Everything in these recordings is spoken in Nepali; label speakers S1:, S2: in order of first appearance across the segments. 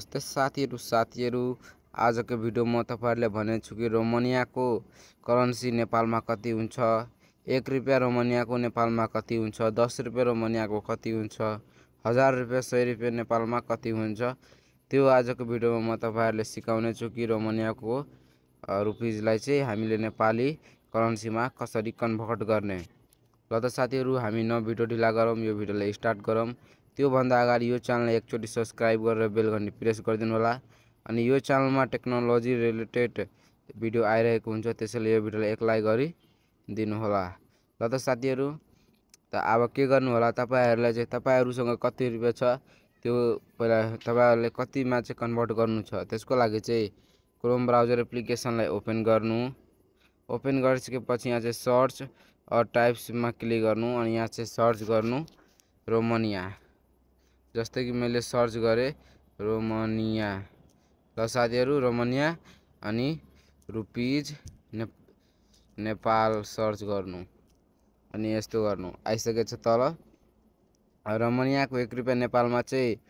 S1: नमस्ते साथीहरु आजको भिडियोमा तपाईहरुले भनेछु कि रोमानियाको करेन्सी नेपालमा कति हुन्छ, 1 रुपैयाँ रोमानियाको नेपालमा कति हुन्छ, 10 रुपैयाँ रोमानियाको कति हुन्छ, 1000 रुपैयाँ 100 रुपैयाँ नेपालमा कति हुन्छ, त्यो आजको भिडियोमा म तपाईहरुले सिकाउने छु कि रोमानियाको रुपीजलाई चाहिँ हामीले नेपाली करेन्सीमा कसरी कन्भर्ट गर्ने। ल त साथीहरु हामी न भिडियो ढिला गरौँ, यो भिडियोलाई स्टार्ट गरौँ। त्यो भन्दा अगाडि यो च्यानललाई एकचोटी सब्स्क्राइब गरेर बेल घण्टी प्रेस गरिदिनु होला। अनि यो च्यानलमा टेक्नोलोजी रिलेटेड भिडियो आइरहेको हुन्छ, त्यसैले यो भिडियोलाई एक लाइक गरी दिनु होला। ल त साथीहरु, त अब के गर्नु होला, तपाईहरुलाई चाहिँ तपाईहरुसँग कति रुपैयाँ छ त्यो पहिला तपाईहरुले कतिमा चाहिँ कन्भर्ट गर्नु छ त्यसको लागि चाहिँ क्रोम ब्राउजर एप्लिकेसनलाई ओपन गर्नु। ओपन गरिसकेपछि यहाँ चाहिँ सर्च और टाइप्समा क्लिक गर्नु अनि यहाँ चाहिँ सर्च गर्नु रोमानिया। जस्तै कि मैले सर्च गरे रोमानिया। ल साथीहरु, रोमानिया अनि रुपीज नेपाल सर्च गर्नु अनि यस्तो गर्नु आइसकेछ तल। रोमानियाको 1 रुपैयाँ नेपालमा चाहिँ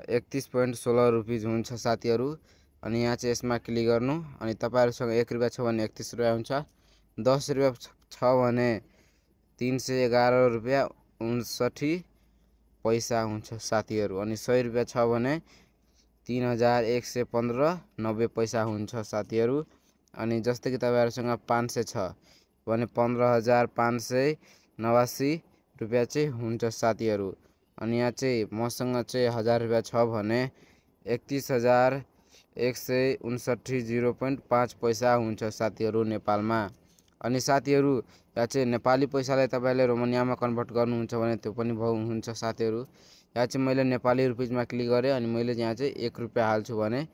S1: 31.16 रुपीज हुन्छ साथीहरु। अनि यहाँ चाहिँ यसमा क्लिक गर्नु अनि तपाईहरुसँग 1 रुपैयाँ छ भने 31 रुपैयाँ हुन्छ, 10 रुपैयाँ छ भने 311 रुपैयाँ 59 पैसा हुन्छ साथीहरु। अनि 100 रुपैयाँ छ भने 3115.90 पैसा हुन्छ साथीहरु। अनि जस्तै कि तपाईहरुसँग 500 छ भने 15,589 रुपैयाँ चाहिँ हुन्छ साथीहरु। अनि यहाँ चाहिँ मसँग चाहिँ 1000 रुपैयाँ छ भने 31,159.05 पैसा हुन्छ साथीहरु नेपालमा। अनि साथीहरु यहाँ चाहिँ नेपाली पैसालाई तपाईले रोमानियामा कन्भर्ट गर्नुहुन्छ भने त्यो पनि हुन्छ साथीहरु। यहाँ चाहिँ मैले नेपाली रुपीजमा क्लिक गरे अनि मैले यहाँ चाहिँ 1 रुपैयाँ हाल्छु भने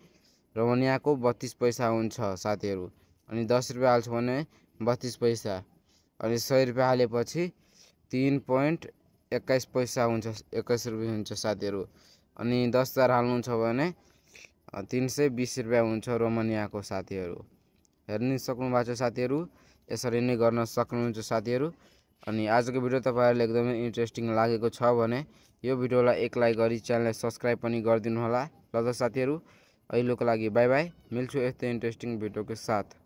S1: रोमानियाको 32 पैसा हुन्छ साथीहरु। अनि 10 रुपैयाँ हाल्छु भने 32 पैसा। अनि 100 रुपैयाँ हालेपछि 3.21 पैसा हुन्छ, 21 रुपैयाँ हुन्छ साथीहरु। अनि 10,000 हाल्नुहुन्छ भने 320 रुपैयाँ हुन्छ रोमानियाको साथीहरु। हेर्न सक्नु भएको छ साथीहरु, यसरी नै गर्न सक्नुहुन्छ साथीहरु। अनि आजको भिडियो तपाईहरुलाई एकदमै इन्ट्रेस्टिङ लागेको छ भने यो भिडियोलाई एक लाइक गरी च्यानललाई सब्स्क्राइब पनि गरिदिनु होला। ल त साथीहरु, अहिलेको लागि बाइ बाइ, मिल्छु यस्तै इन्ट्रेस्टिङ भिडियोको साथ।